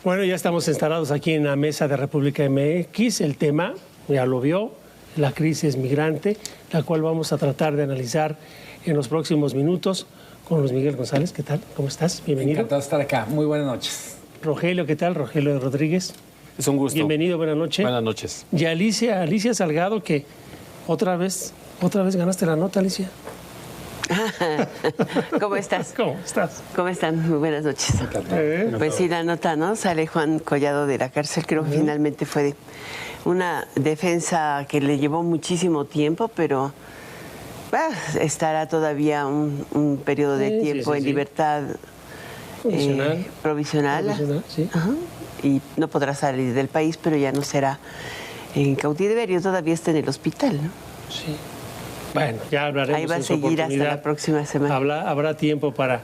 Bueno, ya estamos instalados aquí en la mesa de República MX. El tema, ya lo vio, la crisis migrante, la cual vamos a tratar de analizar en los próximos minutos con Luis Miguel González. ¿Qué tal? ¿Cómo estás? Bienvenido. Encantado de estar acá. Muy buenas noches. Rogelio, ¿qué tal? Rogelio Rodríguez. Es un gusto. Bienvenido, buenas noches. Buenas noches. Y Alicia Salgado, que otra vez ganaste la nota, Alicia. ¿Cómo estás? ¿Cómo estás? ¿Cómo están? Muy buenas noches. Pues sí, la nota, ¿no? Sale Juan Collado de la cárcel. Creo que finalmente fue una defensa que le llevó muchísimo tiempo, pero estará todavía un periodo de tiempo en libertad provisional. Sí. Y no podrá salir del país, pero ya no será en cautiverio. Todavía está en el hospital, ¿no? Sí. Bueno, ya hablaremos. Ahí va a seguir hasta la próxima semana. Habrá tiempo para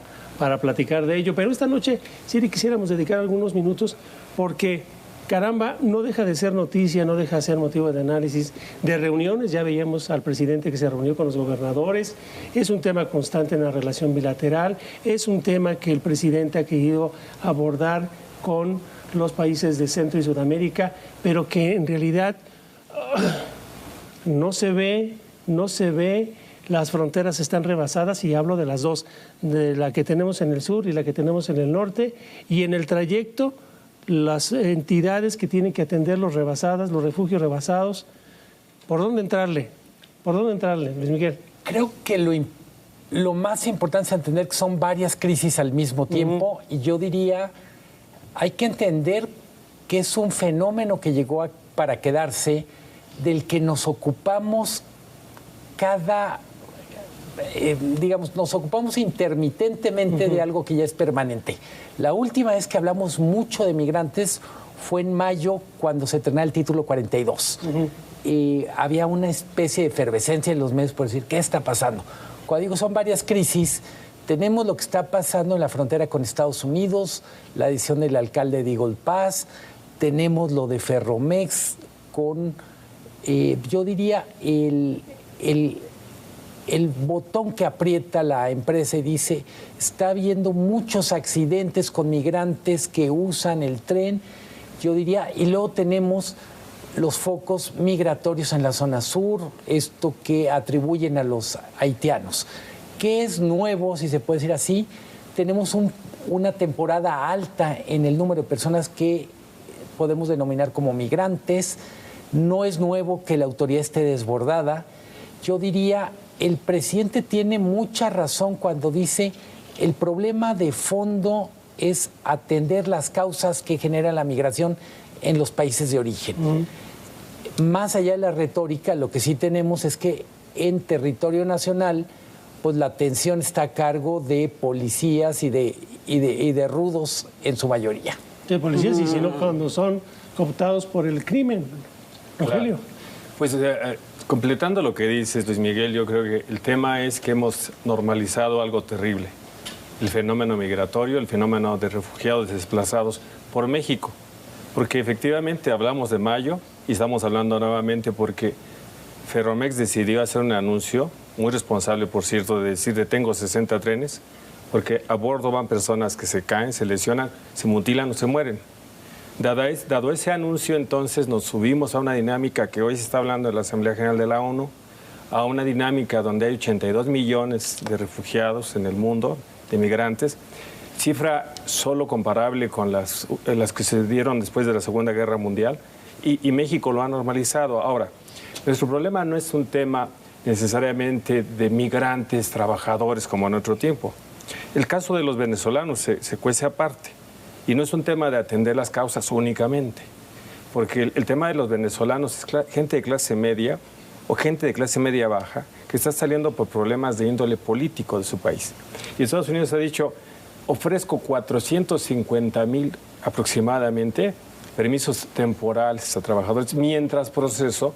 platicar de ello, pero esta noche sí quisiéramos dedicar algunos minutos porque, caramba, no deja de ser noticia, no deja de ser motivo de análisis, de reuniones. Ya veíamos al presidente que se reunió con los gobernadores. Es un tema constante en la relación bilateral. Es un tema que el presidente ha querido abordar con los países de Centro y Sudamérica, pero que en realidad no se ve, las fronteras están rebasadas, y hablo de las dos, de la que tenemos en el sur y la que tenemos en el norte, y en el trayecto las entidades que tienen que atenderlos rebasadas, los refugios rebasados. ¿Por dónde entrarle? Luis Miguel? Creo que lo más importante es entender que son varias crisis al mismo tiempo, y yo diría, hay que entender que es un fenómeno que llegó para quedarse, del que nos ocupamos nos ocupamos intermitentemente de algo que ya es permanente. La última vez que hablamos mucho de migrantes fue en mayo, cuando se estrenó el título 42. Había una especie de efervescencia en los medios por decir, ¿qué está pasando? Cuando digo son varias crisis, tenemos lo que está pasando en la frontera con Estados Unidos, la decisión del alcalde de Eagle Pass, tenemos lo de Ferromex con, yo diría, el botón que aprieta la empresa y dice, está habiendo muchos accidentes con migrantes que usan el tren, yo diría, y luego tenemos los focos migratorios en la zona sur, esto que atribuyen a los haitianos. ¿Qué es nuevo, si se puede decir así? Tenemos una temporada alta en el número de personas que podemos denominar como migrantes. No es nuevo que la autoridad esté desbordada. Yo diría, el presidente tiene mucha razón cuando dice el problema de fondo es atender las causas que generan la migración en los países de origen. Más allá de la retórica, lo que sí tenemos es que en territorio nacional, pues la atención está a cargo de policías y de rudos en su mayoría. De policías, y si no, cuando son cooptados por el crimen. Rogelio. Claro. Pues completando lo que dices, Luis Miguel, yo creo que el tema es que hemos normalizado algo terrible. El fenómeno migratorio, el fenómeno de refugiados desplazados por México. Porque efectivamente hablamos de mayo y estamos hablando nuevamente porque Ferromex decidió hacer un anuncio, muy responsable, por cierto, de decir, detengo 60 trenes, porque a bordo van personas que se caen, se lesionan, se mutilan o se mueren. Dado ese anuncio, entonces nos subimos a una dinámica que hoy se está hablando en la Asamblea General de la ONU, a una dinámica donde hay 82 millones de refugiados en el mundo, de migrantes, cifra solo comparable con las que se dieron después de la Segunda Guerra Mundial, y México lo ha normalizado. Ahora, nuestro problema no es un tema necesariamente de migrantes, trabajadores, como en otro tiempo. El caso de los venezolanos se cuece aparte. Y no es un tema de atender las causas únicamente, porque el tema de los venezolanos es gente de clase media o gente de clase media baja que está saliendo por problemas de índole político de su país. Y Estados Unidos ha dicho, ofrezco 450,000 aproximadamente permisos temporales a trabajadores mientras proceso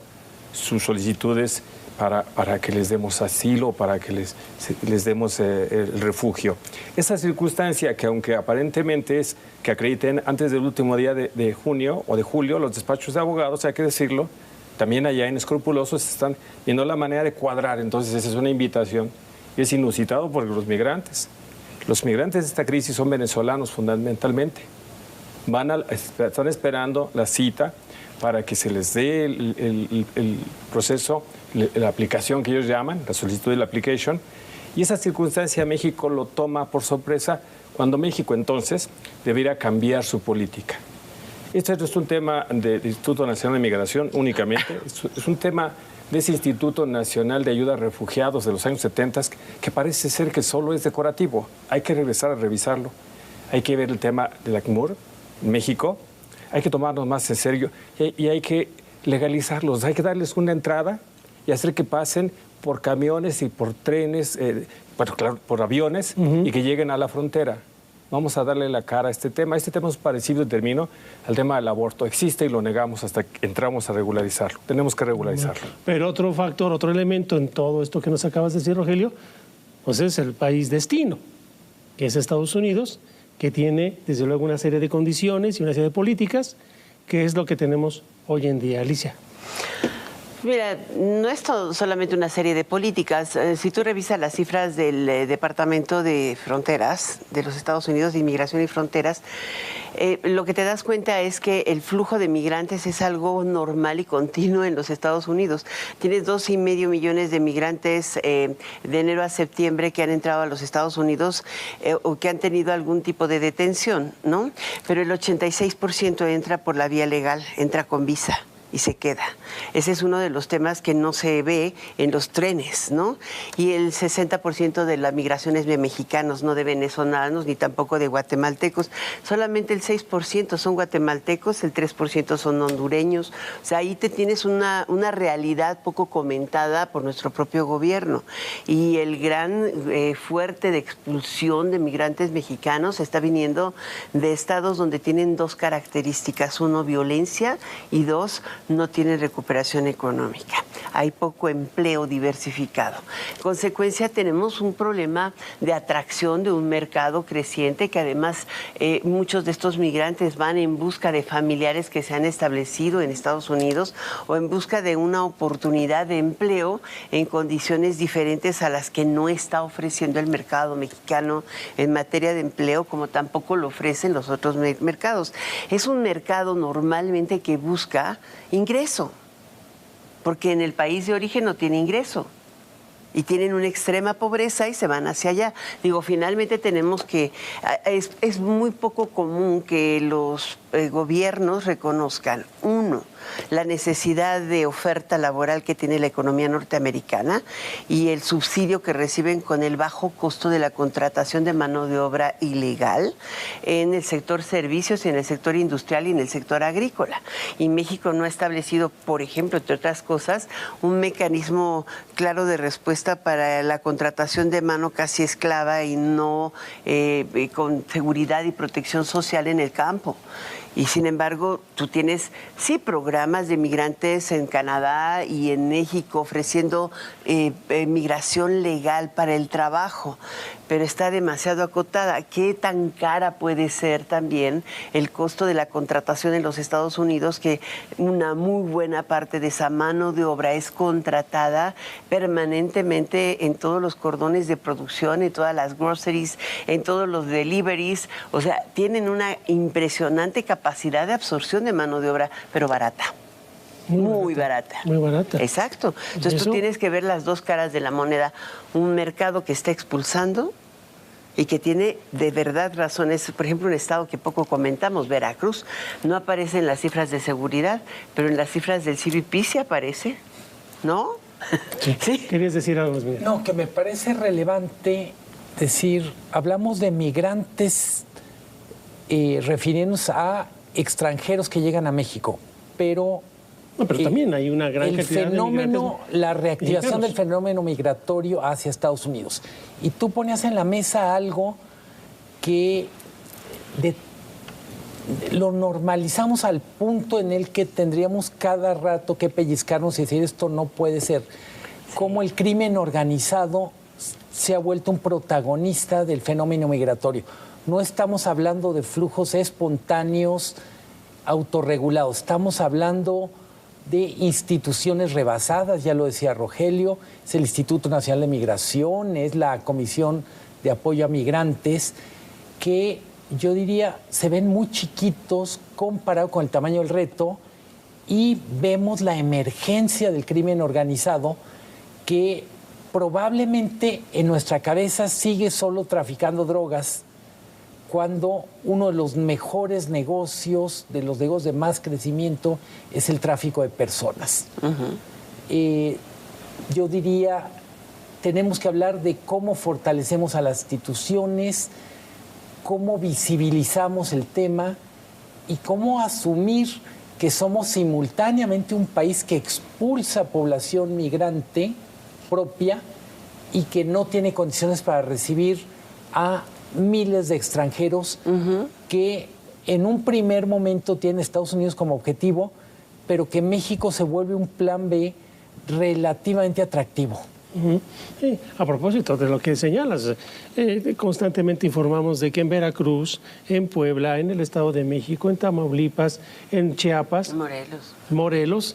sus solicitudes para que les demos asilo, para que les demos el refugio. Esa circunstancia que, aunque aparentemente es que acrediten antes del último día de junio o de julio, los despachos de abogados, hay que decirlo, también allá inescrupulosos están viendo la manera de cuadrar. Entonces esa es una invitación y es inusitado porque los migrantes de esta crisis son venezolanos fundamentalmente. están esperando la cita para que se les dé el proceso, la aplicación que ellos llaman, la solicitud de la application. Y esa circunstancia México lo toma por sorpresa, cuando México entonces debería cambiar su política. Este no es un tema del Instituto Nacional de Migración únicamente, es un tema de ese Instituto Nacional de Ayuda a Refugiados de los años 70, que parece ser que solo es decorativo. Hay que regresar a revisarlo. Hay que ver el tema del ACNUR en México. Hay que tomarnos más en serio y hay que legalizarlos. Hay que darles una entrada y hacer que pasen por camiones y por trenes, claro, por aviones, y que lleguen a la frontera. Vamos a darle la cara a este tema. Este tema es parecido, y termino, al tema del aborto. Existe y lo negamos hasta que entramos a regularizarlo. Tenemos que regularizarlo. Pero otro factor, otro elemento en todo esto que nos acabas de decir, Rogelio, pues es el país destino, que es Estados Unidos, que tiene, desde luego, una serie de condiciones y una serie de políticas, que es lo que tenemos hoy en día. Alicia. Mira, no es solamente una serie de políticas. Si tú revisas las cifras del Departamento de Fronteras de los Estados Unidos, de Inmigración y Fronteras, lo que te das cuenta es que el flujo de migrantes es algo normal y continuo en los Estados Unidos. Tienes 2,5 millones de migrantes de enero a septiembre que han entrado a los Estados Unidos o que han tenido algún tipo de detención, ¿no? Pero el 86% entra por la vía legal, entra con visa y se queda. Ese es uno de los temas que no se ve en los trenes, ¿no? Y el 60% de la migración es de mexicanos, no de venezolanos ni tampoco de guatemaltecos. Solamente el 6% son guatemaltecos, el 3% son hondureños. O sea, ahí te tienes una realidad poco comentada por nuestro propio gobierno. Y el gran fuerte de expulsión de migrantes mexicanos está viniendo de estados donde tienen dos características: uno, violencia, y dos, no tienen recuperación económica. Hay poco empleo diversificado. En consecuencia, tenemos un problema de atracción de un mercado creciente, que además muchos de estos migrantes van en busca de familiares que se han establecido en Estados Unidos o en busca de una oportunidad de empleo en condiciones diferentes a las que no está ofreciendo el mercado mexicano en materia de empleo, como tampoco lo ofrecen los otros mercados. Es un mercado normalmente que busca ingreso, porque en el país de origen no tiene ingreso y tienen una extrema pobreza y se van hacia allá. Digo, finalmente tenemos que, es muy poco común que los gobiernos reconozcan, uno, la necesidad de oferta laboral que tiene la economía norteamericana y el subsidio que reciben con el bajo costo de la contratación de mano de obra ilegal en el sector servicios, en el sector industrial y en el sector agrícola. Y México no ha establecido, por ejemplo, entre otras cosas, un mecanismo claro de respuesta para la contratación de mano casi esclava y no con seguridad y protección social en el campo. Y sin embargo, tú tienes, sí, programas de migrantes en Canadá y en México ofreciendo migración legal para el trabajo, pero está demasiado acotada. ¿Qué tan cara puede ser también el costo de la contratación en los Estados Unidos, que una muy buena parte de esa mano de obra es contratada permanentemente en todos los cordones de producción, en todas las groceries, en todos los deliveries? O sea, tienen una impresionante capacidad de absorción de mano de obra, pero barata. Muy barata. Muy barata. Exacto. Entonces tú tienes que ver las dos caras de la moneda. Un mercado que está expulsando y que tiene de verdad razones. Por ejemplo, un estado que poco comentamos, Veracruz, no aparece en las cifras de seguridad, pero en las cifras del CBP sí aparece, ¿no? Sí. ¿Sí? ¿Querías decir algo, Miguel? No, que me parece relevante decir, hablamos de migrantes refiriéndonos a extranjeros que llegan a México, pero... No, pero también hay una gran cantidad de migrantes. La reactivación del fenómeno migratorio hacia Estados Unidos. Y tú ponías en la mesa algo que lo normalizamos al punto en el que tendríamos cada rato que pellizcarnos y decir esto no puede ser. Cómo el crimen organizado se ha vuelto un protagonista del fenómeno migratorio. No estamos hablando de flujos espontáneos, autorregulados. Estamos hablando de instituciones rebasadas, ya lo decía Rogelio, es el Instituto Nacional de Migración, es la Comisión de Apoyo a Migrantes, que yo diría, se ven muy chiquitos comparado con el tamaño del reto y vemos la emergencia del crimen organizado que probablemente en nuestra cabeza sigue solo traficando drogas cuando uno de los mejores negocios, de los negocios de más crecimiento, es el tráfico de personas. Yo diría, tenemos que hablar de cómo fortalecemos a las instituciones, cómo visibilizamos el tema y cómo asumir que somos simultáneamente un país que expulsa población migrante propia y que no tiene condiciones para recibir a miles de extranjeros que en un primer momento tiene Estados Unidos como objetivo, pero que México se vuelve un plan B relativamente atractivo. Sí, a propósito de lo que señalas, constantemente informamos de que en Veracruz, en Puebla, en el Estado de México, en Tamaulipas, en Chiapas, Morelos,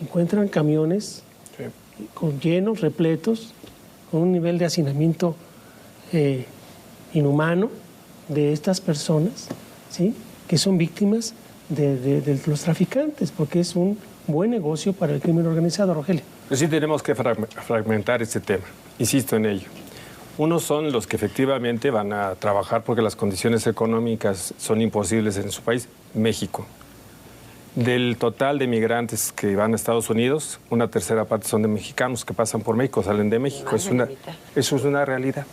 encuentran camiones con llenos, repletos, con un nivel de hacinamiento inhumano de estas personas, ¿sí?, que son víctimas de los traficantes, porque es un buen negocio para el crimen organizado, Rogelio. Pero sí tenemos que fragmentar este tema, insisto en ello. Unos son los que efectivamente van a trabajar porque las condiciones económicas son imposibles en su país, México. Del total de migrantes que van a Estados Unidos, una tercera parte son de mexicanos que pasan por México, salen de México. Eso es una realidad.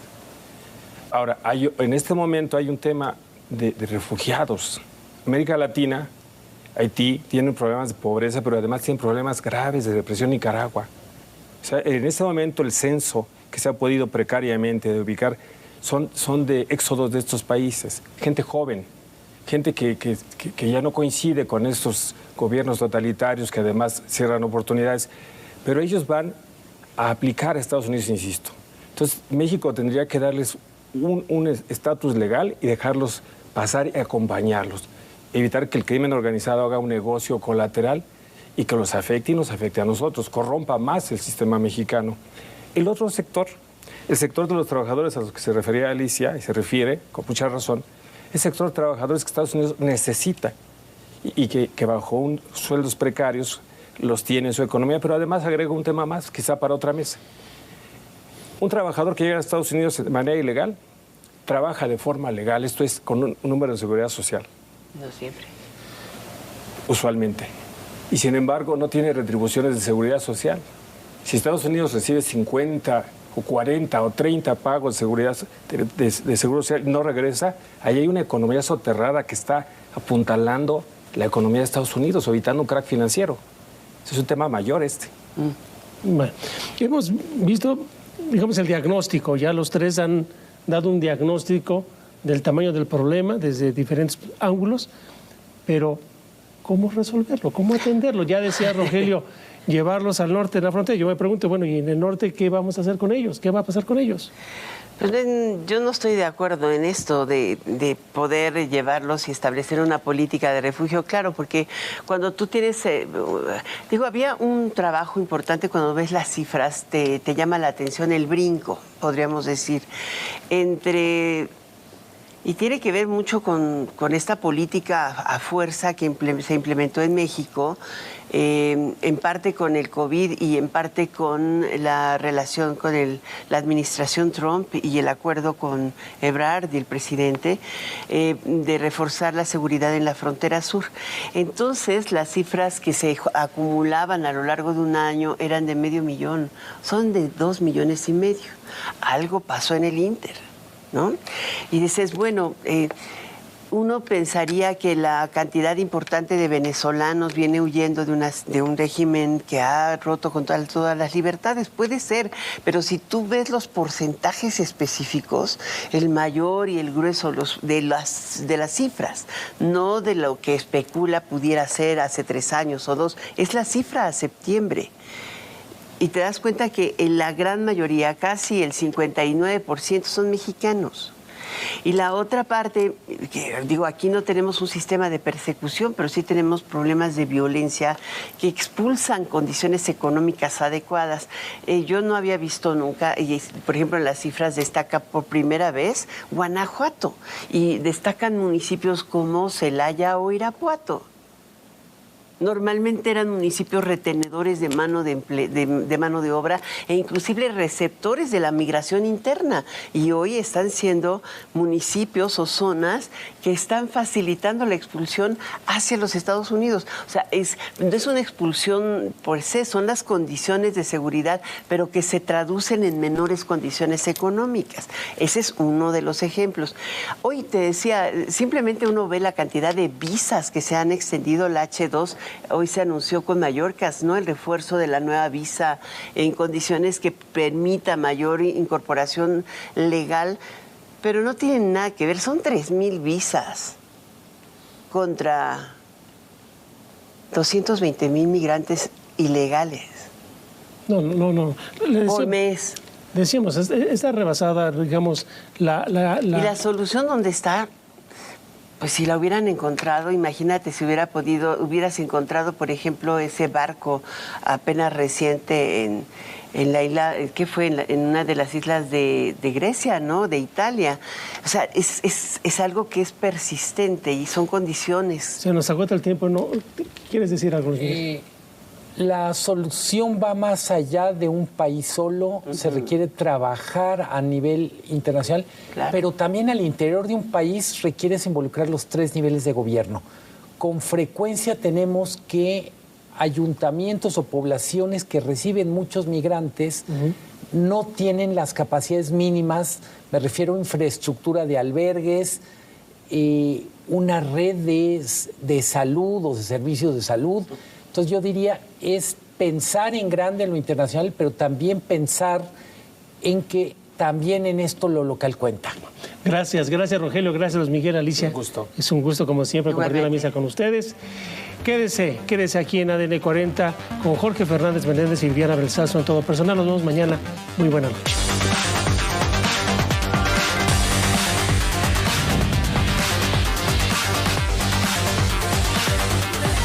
Ahora, en este momento hay un tema de refugiados. América Latina, Haití, tienen problemas de pobreza, pero además tienen problemas graves de depresión. Nicaragua. O sea, en este momento el censo que se ha podido precariamente ubicar son de éxodos de estos países. Gente joven, gente que ya no coincide con estos gobiernos totalitarios que además cierran oportunidades, pero ellos van a aplicar a Estados Unidos, insisto. Entonces, México tendría que darles un estatus legal y dejarlos pasar y acompañarlos. Evitar que el crimen organizado haga un negocio colateral y que los afecte y nos afecte a nosotros, corrompa más el sistema mexicano. El otro sector, el sector de los trabajadores a los que se refería Alicia, y se refiere con mucha razón, es el sector de trabajadores que Estados Unidos necesita y que bajo sueldos precarios los tiene en su economía, pero además agrego un tema más, quizá para otra mesa. Un trabajador que llega a Estados Unidos de manera ilegal trabaja de forma legal, esto es con un número de seguridad social. No siempre. Usualmente. Y sin embargo no tiene retribuciones de seguridad social. Si Estados Unidos recibe 50 o 40 o 30 pagos de seguridad de seguro social y no regresa, ahí hay una economía soterrada que está apuntalando la economía de Estados Unidos, evitando un crack financiero. Ese es un tema mayor Bueno, hemos visto, digamos, el diagnóstico. Ya los tres han dado un diagnóstico del tamaño del problema desde diferentes ángulos, pero ¿cómo resolverlo? ¿Cómo atenderlo? Ya decía Rogelio, llevarlos al norte de la frontera. Yo me pregunto, bueno, ¿y en el norte qué vamos a hacer con ellos? ¿Qué va a pasar con ellos? Pues yo no estoy de acuerdo en esto de poder llevarlos y establecer una política de refugio, claro, porque cuando tú tienes, había un trabajo importante cuando ves las cifras, te llama la atención el brinco, podríamos decir, y tiene que ver mucho con esta política a fuerza que se implementó en México, en parte con el COVID y en parte con la relación con la administración Trump y el acuerdo con Ebrard y el presidente de reforzar la seguridad en la frontera sur. Entonces, las cifras que se acumulaban a lo largo de un año eran de 500,000, son de 2,5 millones. Algo pasó en el Inter, ¿no? Y dices, bueno, uno pensaría que la cantidad importante de venezolanos viene huyendo de un régimen que ha roto con todas las libertades. Puede ser, pero si tú ves los porcentajes específicos, el mayor y el grueso de las cifras, no de lo que especula pudiera ser hace 3 años o 2, es la cifra a septiembre. Y te das cuenta que en la gran mayoría, casi el 59%, son mexicanos. Y la otra parte, que digo, aquí no tenemos un sistema de persecución, pero sí tenemos problemas de violencia que expulsan condiciones económicas adecuadas. Yo no había visto nunca, y por ejemplo en las cifras destaca por primera vez Guanajuato, y destacan municipios como Celaya o Irapuato. Normalmente eran municipios retenedores de mano de mano de obra e inclusive receptores de la migración interna. Y hoy están siendo municipios o zonas que están facilitando la expulsión hacia los Estados Unidos. O sea, no es una expulsión por se, son las condiciones de seguridad, pero que se traducen en menores condiciones económicas. Ese es uno de los ejemplos. Hoy te decía, simplemente uno ve la cantidad de visas que se han extendido, la H2. Hoy se anunció con Mallorca, ¿no?, el refuerzo de la nueva visa en condiciones que permita mayor incorporación legal, pero no tienen nada que ver. Son 3,000 visas contra 220,000 migrantes ilegales. No. Por mes. Decíamos, está rebasada, digamos, ¿Y la solución dónde está? Pues si la hubieran encontrado, imagínate si hubieras encontrado, por ejemplo, ese barco apenas reciente en la isla, ¿qué fue? En una de las islas de Grecia, ¿no?, de Italia. O sea, es algo que es persistente y son condiciones. Se nos agota el tiempo, ¿no? ¿Quieres decir algo? La solución va más allá de un país solo, se requiere trabajar a nivel internacional, claro, pero también al interior de un país requieres involucrar los 3 niveles de gobierno. Con frecuencia tenemos que ayuntamientos o poblaciones que reciben muchos migrantes no tienen las capacidades mínimas, me refiero a infraestructura de albergues, una red de salud o de servicios de salud. Entonces yo diría, es pensar en grande en lo internacional, pero también pensar en que también en esto lo local cuenta. Gracias Rogelio, gracias Luis Miguel, Alicia. Un gusto. Es un gusto, como siempre, compartir la mesa con ustedes. Quédese aquí en ADN 40 con Jorge Fernández Menéndez y Viviana Belsazo en Todo Personal. Nos vemos mañana. Muy buena noche.